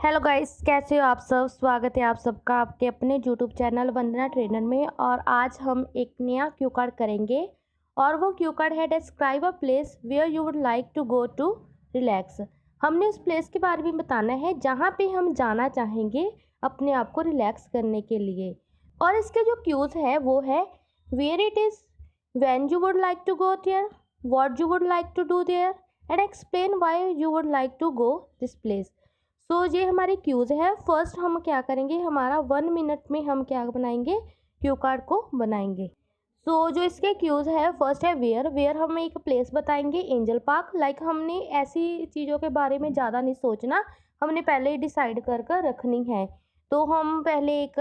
Hello guys, कैसे हो आप सब। स्वागत है आप सबका आपके अपने यूट्यूब चैनल वंदना ट्रेनर में। और आज हम एक नया क्यू कार्ड करेंगे और वो क्यू कार्ड है describe a place where you would like to go to relax. हमने उस प्लेस के बारे में बताना है जहाँ पे हम जाना चाहेंगे अपने आप को रिलैक्स करने के लिए। और इसके जो क्यूज़ है वो है where it is, when you would like to go there, what you would like to do there and explain why you would like to go this place. So ये हमारे क्यूज़ है। फर्स्ट हम क्या करेंगे, हमारा 1 मिनट में हम क्या बनाएंगे, क्यू कार्ड को बनाएंगे। जो इसके क्यूज़ है, फर्स्ट है वेयर। वेयर हम एक प्लेस बताएंगे, एंजल पार्क। हमने ऐसी चीज़ों के बारे में ज़्यादा नहीं सोचना, हमने पहले ही डिसाइड कर कर रखनी है। तो हम पहले एक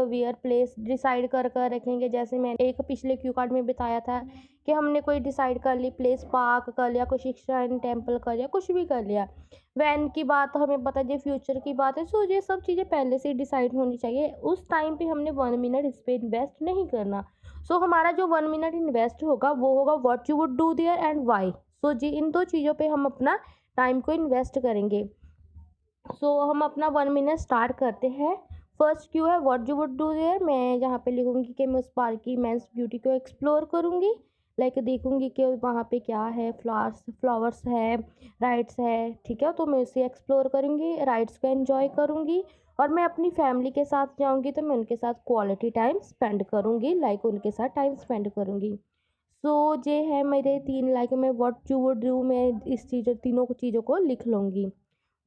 वेयर प्लेस डिसाइड कर कर रखेंगे। जैसे मैंने एक पिछले क्यू कार्ड में बताया था कि हमने कोई डिसाइड कर ली, प्लेस पार्क कर लिया, कोई शिक्षाइन टेम्पल कर लिया, कुछ भी कर लिया। वैन की बात हमें पता है, ये फ्यूचर की बात है। ये सब चीज़ें पहले से डिसाइड होनी चाहिए। उस टाइम पे हमने 1 मिनट इस पर इन्वेस्ट नहीं करना। हमारा जो 1 मिनट इन्वेस्ट होगा वो होगा what you would do there and why. जी इन दो चीज़ों पे हम अपना टाइम को इन्वेस्ट करेंगे। हम अपना 1 मिनट स्टार्ट करते हैं। फर्स्ट क्यू है what you would do there. मैं यहाँ पे लिखूँगी कि मैं उस पार्क की इमेंस ब्यूटी को एक्सप्लोर करूँगी। देखूँगी कि वहाँ पे क्या है, फ्लावर्स है, राइड्स है, ठीक है। तो मैं उसे एक्सप्लोर करूँगी, राइड्स को एंजॉय करूँगी। और मैं अपनी फैमिली के साथ जाऊँगी तो मैं उनके साथ क्वालिटी टाइम स्पेंड करूँगी, उनके साथ टाइम स्पेंड करूँगी। ये है मेरे 3 मैं व्हाट यू वुड डू, मैं इस तीनों चीज़ों को लिख लूँगी।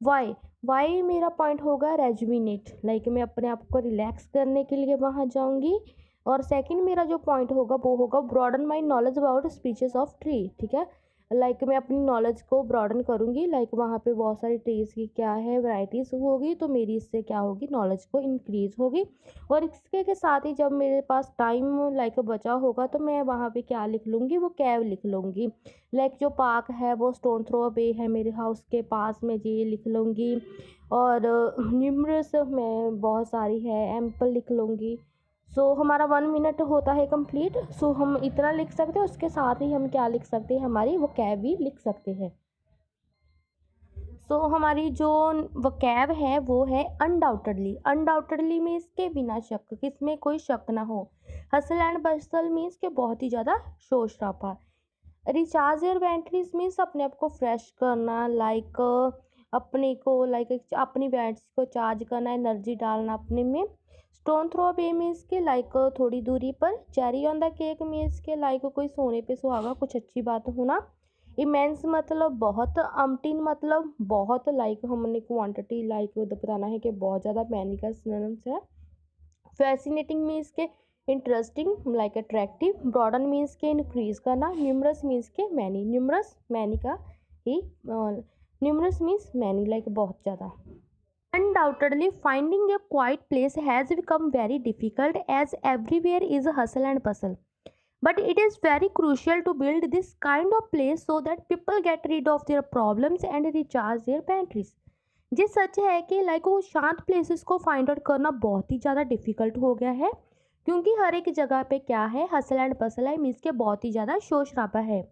वाई, वाई मेरा पॉइंट होगा रेजुविनेट, मैं अपने आप को रिलैक्स करने के लिए वहाँ जाऊँगी। और सेकंड मेरा जो पॉइंट होगा वो होगा broaden my knowledge about species of tree, ठीक है। मैं अपनी नॉलेज को ब्रॉडन करूँगी। वहाँ पे बहुत सारी ट्रीज़ की क्या है वैराइटीज़ होगी, तो मेरी इससे क्या होगी, नॉलेज को इंक्रीज़ होगी। और इसके के साथ ही जब मेरे पास टाइम बचा होगा तो मैं वहाँ पे क्या लिख लूँगी, वो कैव लिख लूँगी। जो पार्क है वो स्टोन थ्रो अवे है मेरे हाउस के पास में, ये लिख लूँगी। और न्यूमरस मैं बहुत सारी है, एम्पल लिख लूँगी। हमारा 1 मिनट होता है कंप्लीट। हम इतना लिख सकते हैं, उसके साथ ही हम क्या लिख सकते हैं, हमारी वो कैब भी लिख सकते हैं। हमारी जो वोकैब है वो है अनडाउटेडली। अनडाउटेडली मीन्स के बिना शक, किसमें कोई शक ना हो। हसल एंड बसल मीन्स के बहुत ही ज़्यादा शोर शराबा। रिचार्ज योर बैटरीज मीन्स अपने आप को फ्रेश करना, अपनी बैटरी को चार्ज करना, एनर्जी डालना अपने में। स्टोन थ्रो अवे मीन्स के थोड़ी दूरी पर। Cherry on the cake means के कोई सोने पे सुहागा, कुछ अच्छी बात होना। इमेंस मतलब बहुत। अमटीन मतलब बहुत, हमने क्वांटिटी बताना है कि बहुत ज़्यादा। मैनी का सिनोनिम्स है। फैसिनेटिंग मीन्स के इंटरेस्टिंग, अट्रैक्टिव। ब्रॉडन मीन्स के इंक्रीज करना। न्यूमरस मीन्स के मैनी, न्यूमरस मैनी का ही, न्यूमरस मीन्स मैनी, बहुत ज़्यादा। Undoubtedly, finding a quiet place has become very difficult as everywhere is hustle and bustle. But it is very crucial to build this kind of place so that people get rid of their problems and recharge their batteries. ये सच है कि वो शांत places को find out करना बहुत ही ज़्यादा difficult हो गया है, क्योंकि हर एक जगह पे क्या है, हसल एंड बसल है, मीन्स के बहुत ही ज़्यादा शोर शराबा है।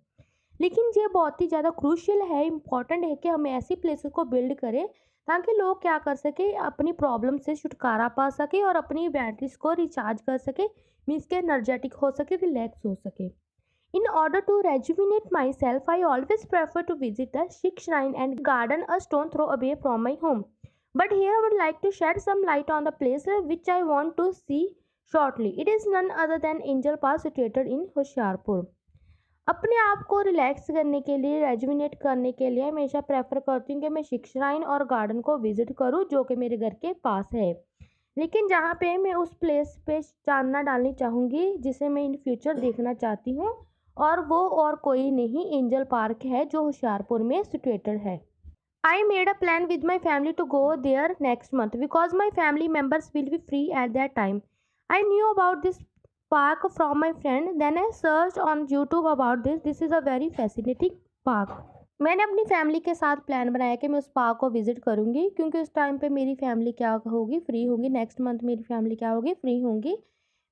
लेकिन ये बहुत ही ज़्यादा क्रूशियल है, इम्पॉर्टेंट है कि हम ऐसी प्लेसेस को बिल्ड करें ताकि लोग क्या कर सके, अपनी प्रॉब्लम से छुटकारा पा सके और अपनी बैटरीज को रिचार्ज कर सके, मीन्स के एनर्जेटिक हो सके, रिलैक्स हो सके। In order to rejuvenate myself, I always prefer to visit the Sikh shrine and garden a stone throw away from my home. But here I would like to shed some light on the place which I want to see shortly. It is none other than Angel Pass situated in Hoshiarpur. अपने आप को relax करने के लिए, rejuvenate करने के लिए हमेशा प्रेफर करती हूँ कि मैं सिख श्राइन और गार्डन को विजिट करूँ जो कि मेरे घर के पास है। लेकिन जहाँ पे मैं उस प्लेस पे चांदना डालनी चाहूँगी जिसे मैं इन फ्यूचर देखना चाहती हूँ, और वो और कोई नहीं, एंजल पार्क है जो होशियारपुर में सिचुएटेड है। I made a plan with my family to go there next month because my family members will be free at that time. I knew about this park from my friend, then I searched on YouTube about this. This is a very fascinating park. मैंने अपनी family के साथ plan बनाया कि मैं उस park को visit करूँगी, क्योंकि उस टाइम पे मेरी फैमिली क्या होगी, फ्री होगी। नेक्स्ट मंथ मेरी फैमिली क्या होगी, फ्री होंगी।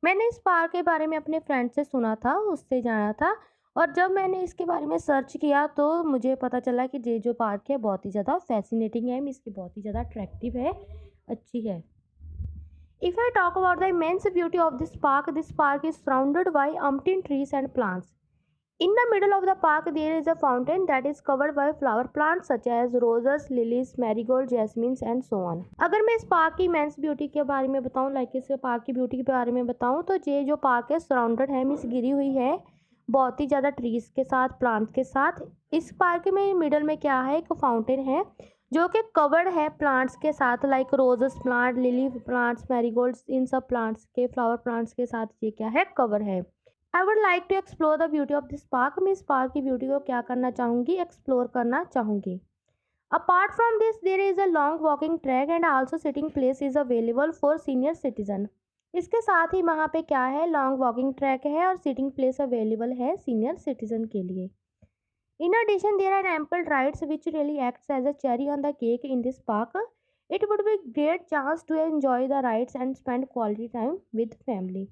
मैंने इस पार्क के बारे में अपने फ्रेंड से सुना था, उससे जाना था, और जब मैंने इसके बारे में सर्च किया तो मुझे पता चला कि ये जो पार्क है बहुत ही ज़्यादा फैसिनेटिंग है, इसकी बहुत ही ज़्यादा अट्रैक्टिव है, अच्छी है। If I talk about the immense beauty of this park is surrounded by umpteen trees and plants. In the middle of the park, there is a fountain that is covered by flower plants such as roses, lilies, marigold, jasmines and so on. अगर मैं इस park की immense beauty के बारे में बताऊं, इस park की ब्यूटी के बारे में बताऊं, तो ये जो पार्क है सराउंडेड है, मीन्स घिरी हुई है बहुत ही ज़्यादा ट्रीज के साथ, प्लांट्स के साथ। इस पार्क में मिडल में क्या है, एक फाउंटेन है जो कि कवर्ड है प्लांट्स के साथ, like roses plant, lily plants, marigolds, इन सब प्लांट्स के, फ्लावर प्लांट्स के साथ ये क्या है, कवर है। I would like to explore the beauty of this park. मैं इस पार्क की ब्यूटी को क्या करना चाहूँगी, एक्सप्लोर करना चाहूँगी। Apart from this there is a long walking track and also sitting place is available for senior citizen. इसके साथ ही वहाँ पे क्या है, लॉन्ग वॉकिंग ट्रैक है और सिटिंग प्लेस अवेलेबल है सीनियर सिटीजन के लिए। In addition, there are ample rides which really acts as a cherry on the cake in this park. It would be a great chance to enjoy the rides and spend quality time with family.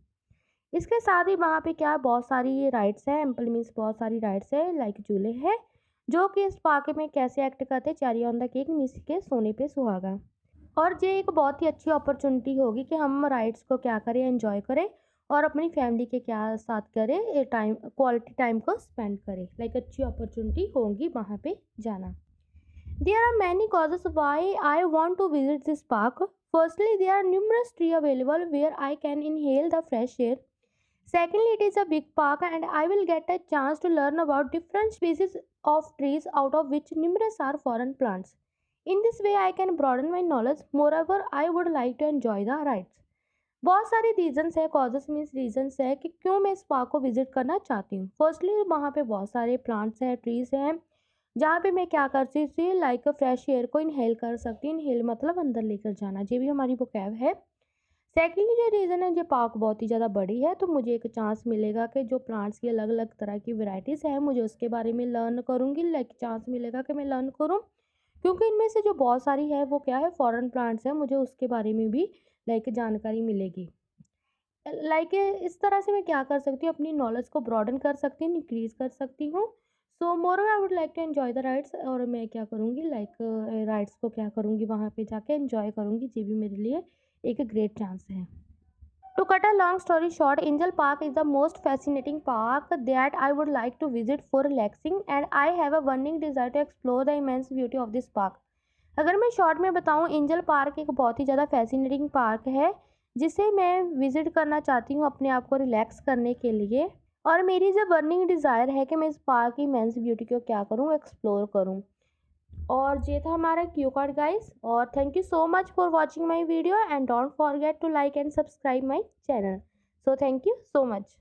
इसके साथ ही वहाँ पे क्या है, बहुत सारी rides है, ample means बहुत सारी राइड्स है, लाइक झूले हैं जो कि इस पार्क में कैसे एक्ट करते हैं, cherry on the cake, means के सोने पे सुहागा। और ये एक बहुत ही अच्छी अपॉर्चुनिटी होगी कि हम राइड्स को क्या करें, एंजॉय करें और अपनी फैमिली के क्या साथ करें, ये टाइम, क्वालिटी टाइम को स्पेंड करें, लाइक अच्छी अपॉर्चुनिटी होगी वहाँ पे जाना। There are many causes why I want to visit this park. Firstly, there are numerous trees available where I can inhale the fresh air. Secondly, it is a big park and I will get a chance to learn about different species of trees, out of which numerous are foreign plants. In this way, I can broaden my knowledge. Moreover, I would like to enjoy the rides. बहुत सारे reasons है, causes means reasons है कि क्यों मैं इस park को visit करना चाहती हूँ। फर्स्टली, वहाँ पे बहुत सारे प्लांट्स हैं, ट्रीज हैं, जहाँ पे मैं क्या कर सकती हूँ, लाइक फ्रेश एयर को इनहेल कर सकती हूँ। इनहेल मतलब अंदर लेकर जाना, ये भी हमारी वोकैब है। सेकेंडली जो रीज़न है, ये पार्क बहुत ही ज़्यादा बड़ी है तो मुझे एक चांस मिलेगा कि जो प्लांट्स की अलग अलग तरह की वैरायटीज़ है, मुझे उसके बारे में लर्न करूँगी, लाइक चांस मिलेगा कि मैं लर्न करूँ, क्योंकि इनमें से जो बहुत सारी है वो क्या है, फॉरेन प्लांट्स है, मुझे उसके बारे में भी लाइक जानकारी मिलेगी। लाइक इस तरह से मैं क्या कर सकती हूँ, अपनी नॉलेज को ब्रॉडन कर सकती हूँ, इंक्रीज कर सकती हूँ। So more I would like to enjoy the rides, और मैं क्या करूँगी, लाइक राइड्स को क्या करूँगी, वहाँ पे जाके एन्जॉय करूँगी, ये भी मेरे लिए एक ग्रेट चांस है। To cut a long story short, Angel Park is the most fascinating park that I would like to visit for relaxing, and I have a burning desire to explore the immense beauty of this park. अगर मैं short में बताऊं, angel park एक बहुत ही ज़्यादा fascinating park है जिसे मैं विज़िट करना चाहती हूँ अपने आप को रिलैक्स करने के लिए, और मेरी जो बर्निंग डिज़ायर है कि मैं इस पार्क की इमेंस ब्यूटी को क्या करूँ, एक्सप्लोर करूँ। और ये था हमारा क्यू कार्ड गाइस, और thank you so much for watching my video and don't forget to like and subscribe my channel. So thank you so much.